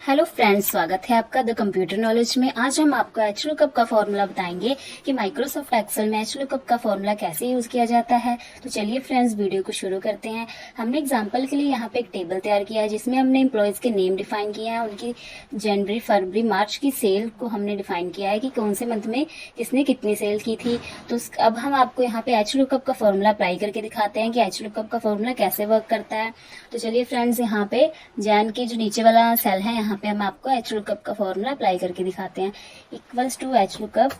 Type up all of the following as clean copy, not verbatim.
Hello friends, स्वागत है आपका द कंप्यूटर नॉलेज में। आज हम आपको HLOOKUP का फॉर्मूला बताएंगे कि माइक्रोसॉफ्ट एक्सेल में HLOOKUP का फॉर्मूला कैसे यूज किया जाता है। तो चलिए फ्रेंड्स, वीडियो को शुरू करते हैं। हमने एग्जांपल के लिए यहाँ पे एक टेबल तैयार किया है जिसमें हमने एम्प्लॉयज के नेम डिफाइन किया है, उनकी जनवरी, फरवरी, मार्च की सेल को हमने डिफाइन किया है कि कौन से मंथ में किसने कितनी सेल की थी। तो अब हम आपको यहाँ पे HLOOKUP का फॉर्मूला अप्लाई करके दिखाते हैं कि HLOOKUP का फॉर्मूला कैसे वर्क करता है। तो चलिए फ्रेंड्स, यहाँ पे जैन के जो नीचे वाला सेल है, यहाँ पे हम आपको HLOOKUP का फॉर्मूला अप्लाई करके दिखाते हैं। इक्वल्स टू HLOOKUP,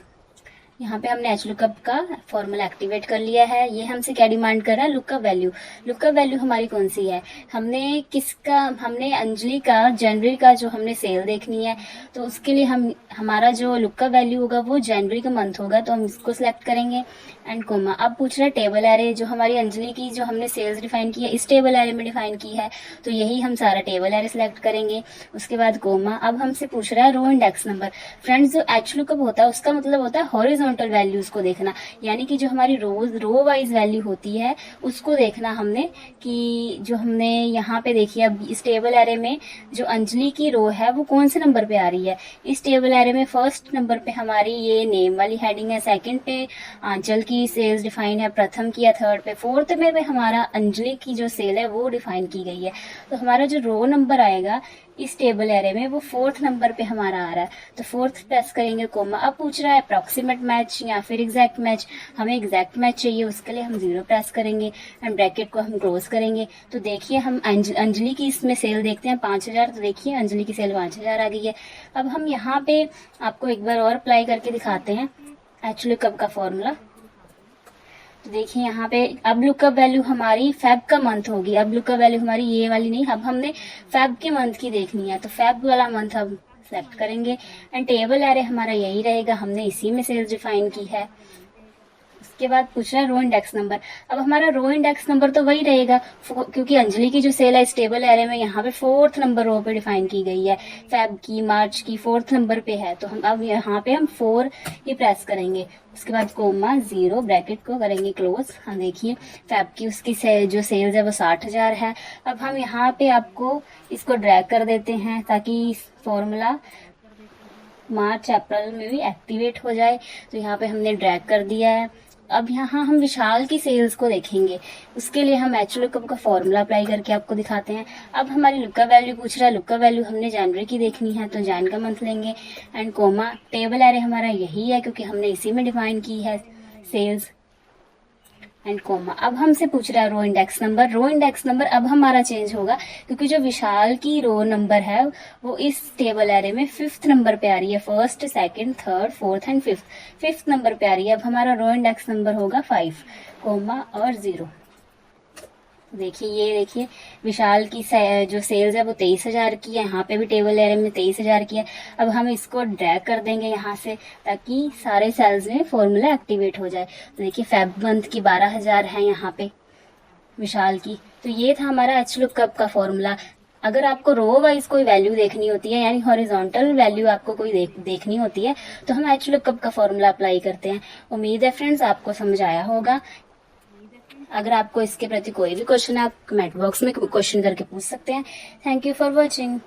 यहाँ पे हमने HLOOKUP का फॉर्मूला एक्टिवेट कर लिया है। ये हमसे क्या डिमांड कर रहा है? Lookup value. लुकअप वैल्यू हमारी कौन सी है? हमने अंजलि का जनवरी का जो हमने सेल देखनी है, तो उसके लिए हमारा जो लुकअप वैल्यू होगा वो जनवरी का मंथ होगा, तो हम इसको सिलेक्ट करेंगे एंड कोमा। अब पूछ रहा है टेबल एरे, जो हमारी अंजलि की जो हमने सेल्स डिफाइन की है इस टेबल एरे में डिफाइन की है, तो यही हम सारा टेबल एरे सिलेक्ट करेंगे। उसके बाद कोमा। अब हमसे पूछ रहा है रो इंडेक्स नंबर। फ्रेंड्स, जो HLOOKUP होता है उसका मतलब होता है हॉरिजॉन्टल वैल्यूज को देखना, यानी कि जो हमारी रो वाइज वैल्यू होती है उसको देखना हमने, कि जो हमने यहाँ पे देखी है अब इस टेबल एरे में जो अंजलि की रो है वो कौन से नंबर पे आ रही है। इस टेबल एरे में फर्स्ट नंबर पे हमारी ये नेम वाली हेडिंग है, सेकंड पे आंचल की सेल्स डिफाइन है, प्रथम की है, थर्ड पे, फोर्थ में हमारा अंजलि की जो सेल है वो डिफाइन की गई है। तो हमारा जो रो नंबर आएगा इस टेबल एरे में वो फोर्थ नंबर पे हमारा आ रहा है, तो फोर्थ प्रेस करेंगे कोमा। अब पूछ रहा है अप्रोक्सीमेट मैच या फिर एग्जैक्ट मैच। हमें एग्जैक्ट मैच चाहिए, उसके लिए हम 0 प्रेस करेंगे एंड ब्रैकेट को हम क्लोज करेंगे। तो देखिए हम अंजलि की इसमें सेल देखते हैं 5000, तो देखिए अंजलि की सेल 5000 आ गई है। अब हम यहाँ पे आपको एक बार और अप्लाई करके दिखाते हैं HLOOKUP का फॉर्मूला। तो देखिए यहाँ पे अब लुकअप वैल्यू हमारी फेब का मंथ होगी। अब लुकअप वैल्यू हमारी ये वाली नहीं, अब हमने फेब के मंथ की देखनी है, तो फेब वाला मंथ हम सेलेक्ट करेंगे एंड टेबल एरे हमारा यही रहेगा, हमने इसी में सेल्स डिफाइन की है। उसके बाद पूछ रहा है रो इंडेक्स नंबर। अब हमारा रो इंडेक्स नंबर तो वही रहेगा, क्योंकि अंजलि की जो सेल है इस टेबल एरे में यहाँ पे फोर्थ नंबर रो पे डिफाइन की गई है, फेब की, मार्च की फोर्थ नंबर पे है, तो हम अब यहाँ पे हम 4 ही प्रेस करेंगे। उसके बाद कोमा 0, ब्रैकेट को करेंगे क्लोज। हाँ देखिए फेब की उसकी जो सेल्स है वो 60,000 है। अब हम यहाँ पे आपको इसको ड्रैग कर देते हैं ताकि फॉर्मूला मार्च अप्रैल में भी एक्टिवेट हो जाए। तो यहाँ पे हमने ड्रैग कर दिया है। अब यहाँ हम विशाल की सेल्स को देखेंगे, उसके लिए हम HLOOKUP का फॉर्मूला अप्लाई करके आपको दिखाते हैं। अब हमारी लुकअप वैल्यू पूछ रहा है, लुकअप वैल्यू हमने जनवरी की देखनी है, तो जैन का मंथ लेंगे एंड कोमा। टेबल एरे हमारा यही है क्योंकि हमने इसी में डिफाइन की है सेल्स एंड कोमा। अब हमसे पूछ रहा है row index number. Row index number अब हमारा चेंज होगा क्योंकि जो विशाल की रो नंबर है वो इस टेबल एरे में 5th नंबर पे आ रही है, first, second, third, fourth and fifth number पे आ रही है। अब हमारा रो इंडेक्स नंबर होगा 5, कोमा और 0। देखिए ये देखिए विशाल की जो सेल्स है वो 23,000 की है, यहाँ पे भी टेबल एरे में 23,000 की है। अब हम इसको ड्रैग कर देंगे यहाँ से ताकि सारे सेल्स में फॉर्मूला एक्टिवेट हो जाए। तो देखिए फेब मंथ की 12,000 है यहाँ पे विशाल की। तो ये था हमारा HLOOKUP का फॉर्मूला। अगर आपको रो वाइज कोई वैल्यू देखनी होती है, यानी हॉरिजॉन्टल वैल्यू आपको कोई देखनी होती है, तो हम HLOOKUP का फॉर्मूला अप्लाई करते हैं। उम्मीद है फ्रेंड्स आपको समझ आया होगा। अगर आपको इसके प्रति कोई भी क्वेश्चन है, आप कमेंट बॉक्स में क्वेश्चन करके पूछ सकते हैं। Thank you for watching.